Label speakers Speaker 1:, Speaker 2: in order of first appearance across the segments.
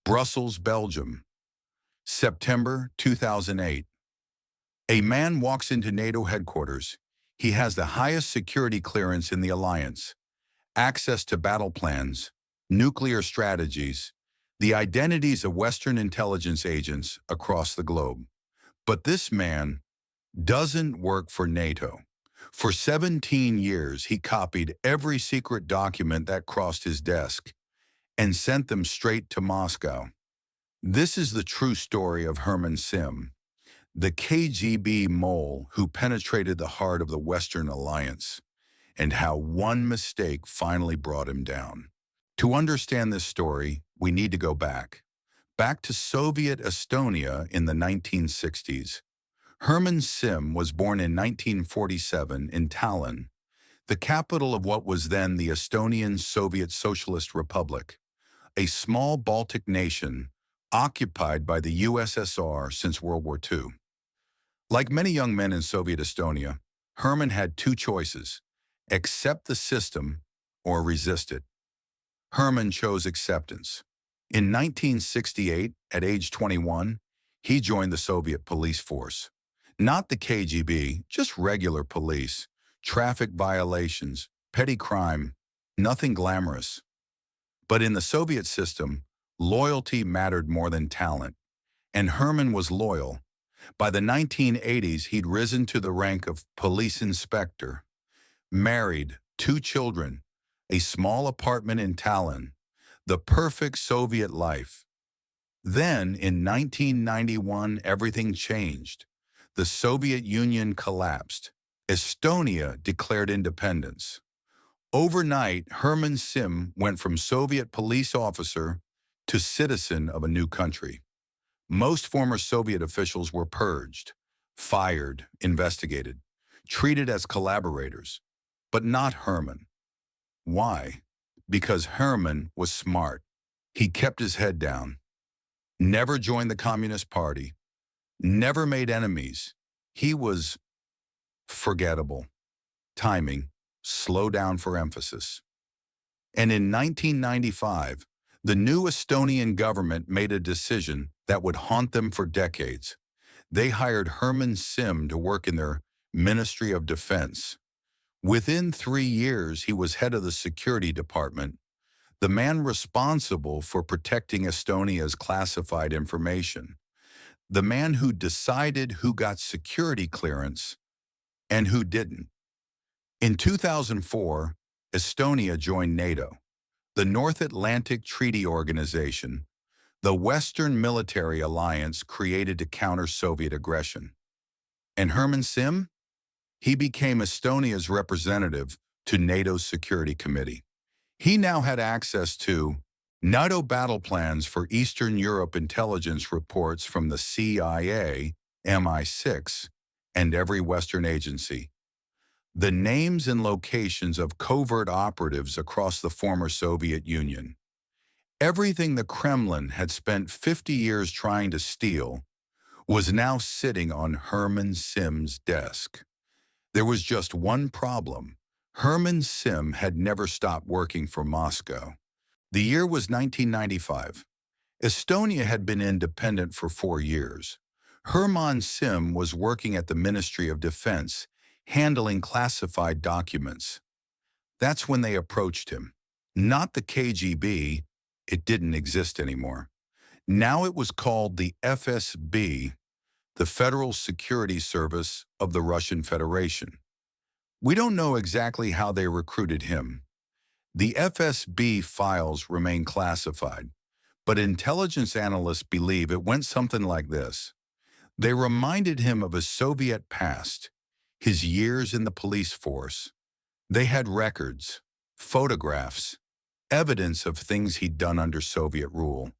Speaker 1: Brussels, Belgium, September 2008. A man walks into NATO headquarters. He has the highest security clearance in the alliance, access to battle plans, nuclear strategies, the identities of Western intelligence agents across the globe. But this man doesn't work for NATO. For 17 years, he copied every secret document that crossed his desk and sent them straight to Moscow. This is the true story of Herman Simm, the KGB mole who penetrated the heart of the Western Alliance, and how one mistake finally brought him down. To understand this story, we need to go back to Soviet Estonia in the 1960s. Herman Simm was born in 1947 in Tallinn, the capital of what was then the Estonian Soviet Socialist Republic, a small Baltic nation occupied by the USSR since World War II. Like many young men in Soviet Estonia, Herman had two choices: accept the system or resist it. Herman chose acceptance. In 1968, at age 21, he joined the Soviet police force. Not the KGB, just regular police, traffic violations, petty crime, nothing glamorous. But in the Soviet system, loyalty mattered more than talent, and Herman was loyal. By the 1980s, he'd risen to the rank of police inspector, married, 2 children, a small apartment in Tallinn, the perfect Soviet life. Then, in 1991, everything changed. The Soviet Union collapsed. Estonia declared independence. Overnight, Herman Simm went from Soviet police officer to citizen of a new country. Most former Soviet officials were purged, fired, investigated, treated as collaborators, but not Herman. Why? Because Herman was smart. He kept his head down, never joined the Communist Party, never made enemies. He was forgettable. Timing, slow down for emphasis. And in 1995, the new Estonian government made a decision that would haunt them for decades. They hired Herman Simm to work in their Ministry of Defense. Within 3 years, he was head of the security department, the man responsible for protecting Estonia's classified information, the man who decided who got security clearance and who didn't. In 2004, Estonia joined NATO, the North Atlantic Treaty Organization, the Western military alliance created to counter Soviet aggression. And Herman Simm? He became Estonia's representative to NATO's Security Committee. He now had access to NATO battle plans for Eastern Europe intelligence reports from the CIA, MI6, and every Western agency. The names and locations of covert operatives across the former Soviet Union. Everything the Kremlin had spent 50 years trying to steal was now sitting on Herman Simm's desk. There was just one problem. Herman Simm had never stopped working for Moscow. The year was 1995. Estonia had been independent for 4 years. Herman Simm was working at the Ministry of Defense, handling classified documents. That's when they approached him. Not the KGB, it didn't exist anymore. Now it was called the FSB, the Federal Security Service of the Russian Federation. We don't know exactly how they recruited him. The FSB files remain classified, but intelligence analysts believe it went something like this. They reminded him of his Soviet past, his years in the police force. They had records, photographs, evidence of things he'd done under Soviet rule,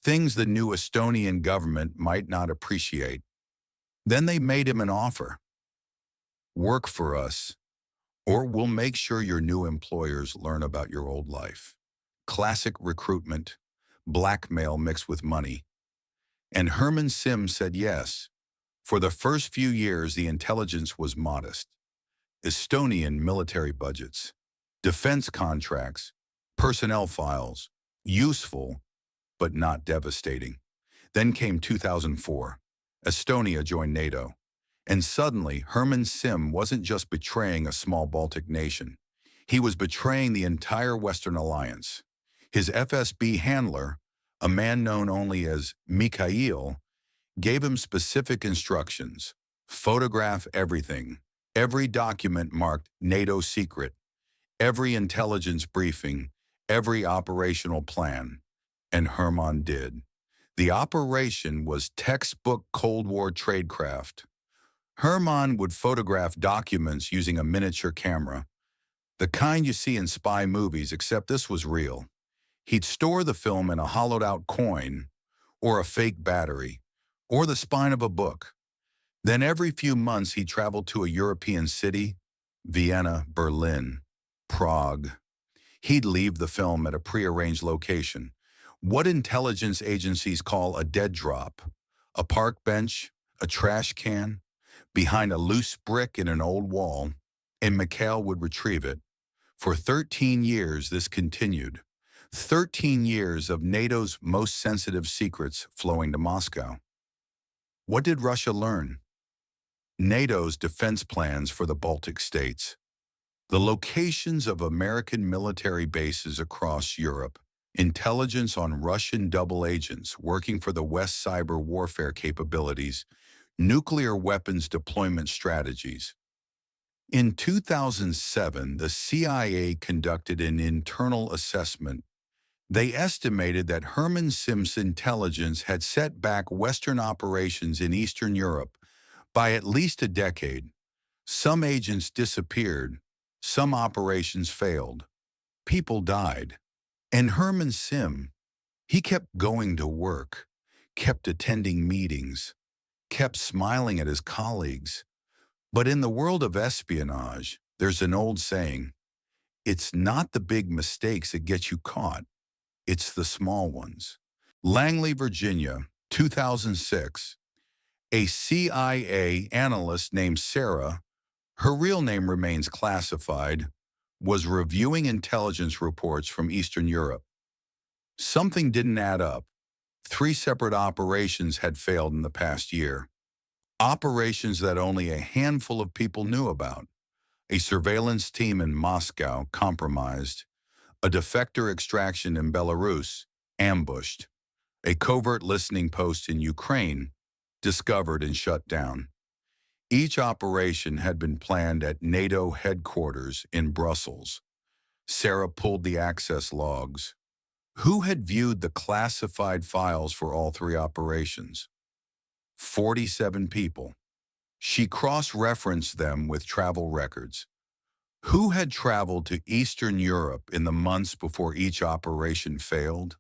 Speaker 1: things the new Estonian government might not appreciate. Then they made him an offer. Work for us, or we'll make sure your new employers learn about your old life. Classic recruitment, blackmail mixed with money. And Herman Simm said yes. For the first few years, the intelligence was modest. Estonian military budgets, defense contracts, personnel files, useful, but not devastating. Then came 2004. Estonia joined NATO. And suddenly, Herman Simm wasn't just betraying a small Baltic nation. He was betraying the entire Western alliance. His FSB handler, a man known only as Mikhail, gave him specific instructions. Photograph everything. Every document marked NATO secret. Every intelligence briefing. Every operational plan. And Herman did. The operation was textbook Cold War tradecraft. Herman would photograph documents using a miniature camera, the kind you see in spy movies, except this was real. He'd store the film in a hollowed-out coin, or a fake battery, or the spine of a book. Then every few months he'd travel to a European city, Vienna, Berlin, Prague. He'd leave the film at a prearranged location, what intelligence agencies call a dead drop, a park bench, a trash can, behind a loose brick in an old wall, and Mikhail would retrieve it. For 13 years, this continued. 13 years of NATO's most sensitive secrets flowing to Moscow. What did Russia learn? NATO's defense plans for the Baltic states. The locations of American military bases across Europe. Intelligence on Russian double agents working for the West cyber warfare capabilities. Nuclear weapons deployment strategies. In 2007, the CIA conducted an internal assessment. They estimated that Herman Simm's intelligence had set back Western operations in Eastern Europe by at least a decade. Some agents disappeared, some operations failed, people died. And Herman Simm, he kept going to work, kept attending meetings, kept smiling at his colleagues. But in the world of espionage, there's an old saying, it's not the big mistakes that get you caught, it's the small ones. Langley, Virginia, 2006. A CIA analyst named Sarah, her real name remains classified, was reviewing intelligence reports from Eastern Europe. Something didn't add up. 3 separate operations had failed in the past year. Operations that only a handful of people knew about. A surveillance team in Moscow compromised. A defector extraction in Belarus ambushed. A covert listening post in Ukraine discovered and shut down. Each operation had been planned at NATO headquarters in Brussels. Sarah pulled the access logs. Who had viewed the classified files for all 3 operations? 47 people. She cross-referenced them with travel records. Who had traveled to Eastern Europe in the months before each operation failed?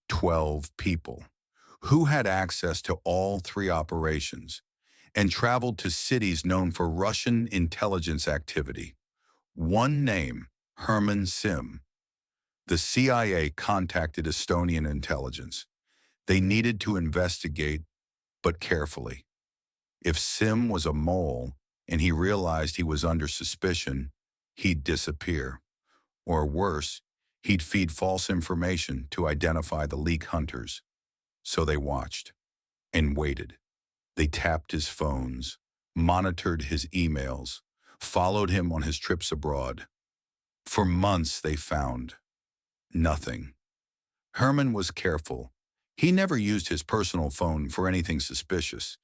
Speaker 1: 12 people. Who had access to all 3 operations and traveled to cities known for Russian intelligence activity? One name, Herman Simm. The CIA contacted Estonian intelligence. They needed to investigate, but carefully. If Simm was a mole and he realized he was under suspicion, he'd disappear. Or worse, he'd feed false information to identify the leak hunters. So they watched and waited. They tapped his phones, monitored his emails, followed him on his trips abroad. For months they found nothing. Herman was careful. He never used his personal phone for anything suspicious,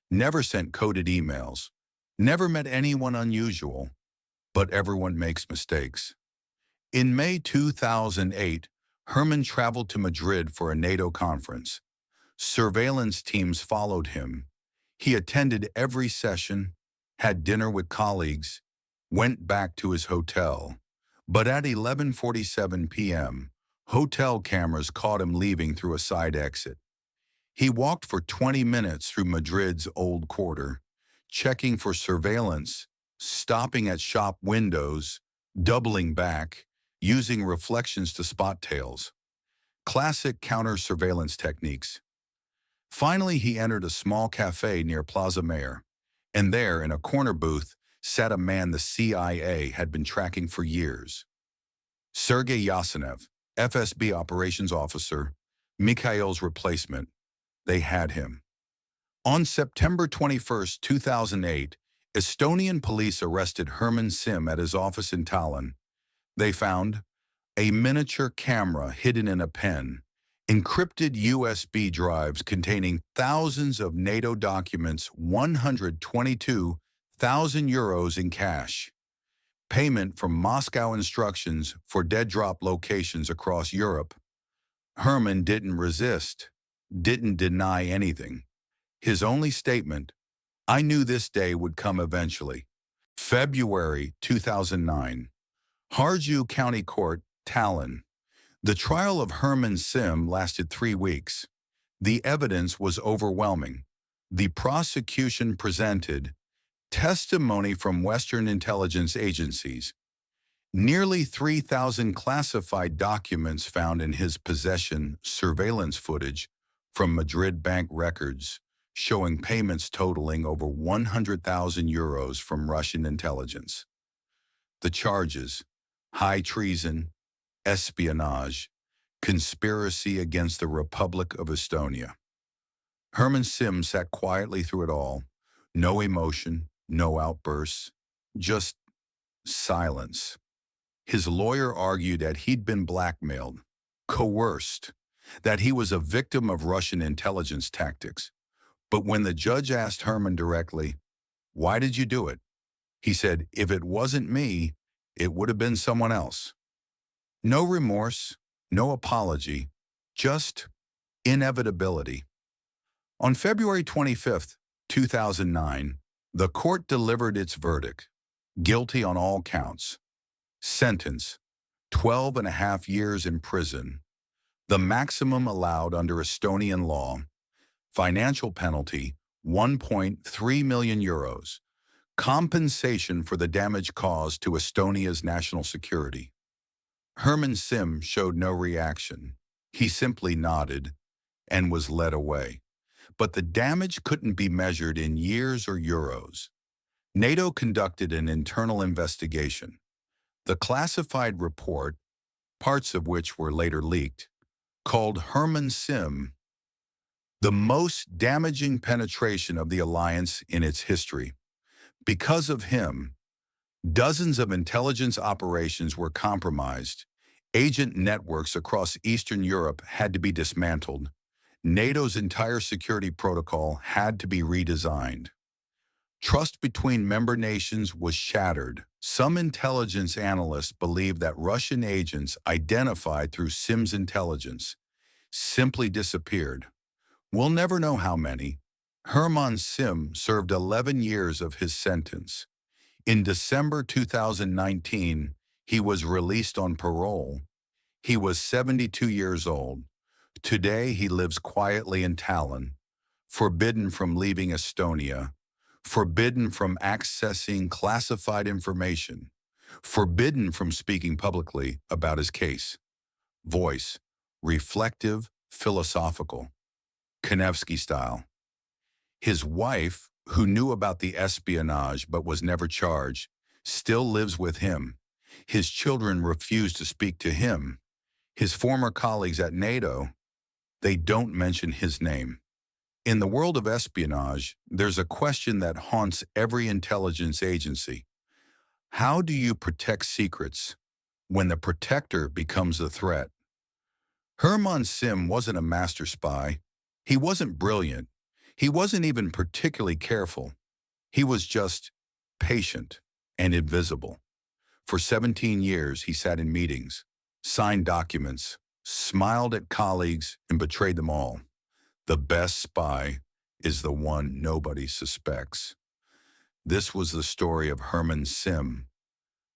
Speaker 1: never sent coded emails, never met anyone unusual, but everyone makes mistakes. In May 2008, Herman traveled to Madrid for a NATO conference. Surveillance teams followed him. He attended every session, had dinner with colleagues, went back to his hotel. But at 11:47 p.m., hotel cameras caught him leaving through a side exit. He walked for 20 minutes through Madrid's Old Quarter, checking for surveillance, stopping at shop windows, doubling back, using reflections to spot tails. Classic counter-surveillance techniques. Finally, he entered a small cafe near Plaza Mayor, and there, in a corner booth, sat a man the CIA had been tracking for years. Sergei Yasenev, FSB operations officer, Mikhail's replacement. They had him. On September 21, 2008, Estonian police arrested Herman Simm at his office in Tallinn. They found a miniature camera hidden in a pen, encrypted USB drives containing thousands of NATO documents, 122,000 euros in cash, payment from Moscow instructions for dead drop locations across Europe. Herman didn't resist, didn't deny anything. His only statement, "I knew this day would come eventually." February 2009. Harju County Court, Tallinn. The trial of Herman Simm lasted 3 weeks. The evidence was overwhelming. The prosecution presented testimony from Western intelligence agencies, nearly 3,000 classified documents found in his possession, surveillance footage from Madrid bank records showing payments totaling over 100,000 euros from Russian intelligence. The charges: high treason, espionage, conspiracy against the Republic of Estonia. Herman Simm sat quietly through it all. No emotion, no outbursts, just silence. His lawyer argued that he'd been blackmailed, coerced, that he was a victim of Russian intelligence tactics. But when the judge asked Herman directly, "Why did you do it?" he said, "If it wasn't me, it would have been someone else." No remorse, no apology, just inevitability. On February 25, 2009, the court delivered its verdict: guilty on all counts. Sentence: 12 and a half years in prison, the maximum allowed under Estonian law. Financial penalty: 1.3 million euros. Compensation for the damage caused to Estonia's national security. Herman Simm showed no reaction. He simply nodded and was led away. But the damage couldn't be measured in years or euros. NATO conducted an internal investigation. The classified report, parts of which were later leaked, called Herman Simm the most damaging penetration of the alliance in its history. Because of him, dozens of intelligence operations were compromised. Agent networks across Eastern Europe had to be dismantled. NATO's entire security protocol had to be redesigned. Trust between member nations was shattered. Some intelligence analysts believe that Russian agents identified through Simm's intelligence simply disappeared. We'll never know how many. Herman Simm served 11 years of his sentence. In December 2019, he was released on parole. He was 72 years old. Today, he lives quietly in Tallinn, forbidden from leaving Estonia, forbidden from accessing classified information, forbidden from speaking publicly about his case. Voice: reflective, philosophical, Kanevsky style. His wife, who knew about the espionage but was never charged, still lives with him. His children refuse to speak to him. His former colleagues at NATO, they don't mention his name. In the world of espionage, there's a question that haunts every intelligence agency. How do you protect secrets when the protector becomes the threat? Herman Simm wasn't a master spy. He wasn't brilliant. He wasn't even particularly careful. He was just patient and invisible. For 17 years, he sat in meetings, signed documents, smiled at colleagues, and betrayed them all. The best spy is the one nobody suspects. This was the story of Herman Simm,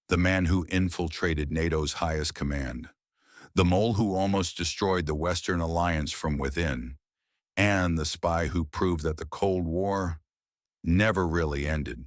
Speaker 1: the man who infiltrated NATO's highest command, the mole who almost destroyed the Western alliance from within, and the spy who proved that the Cold War never really ended.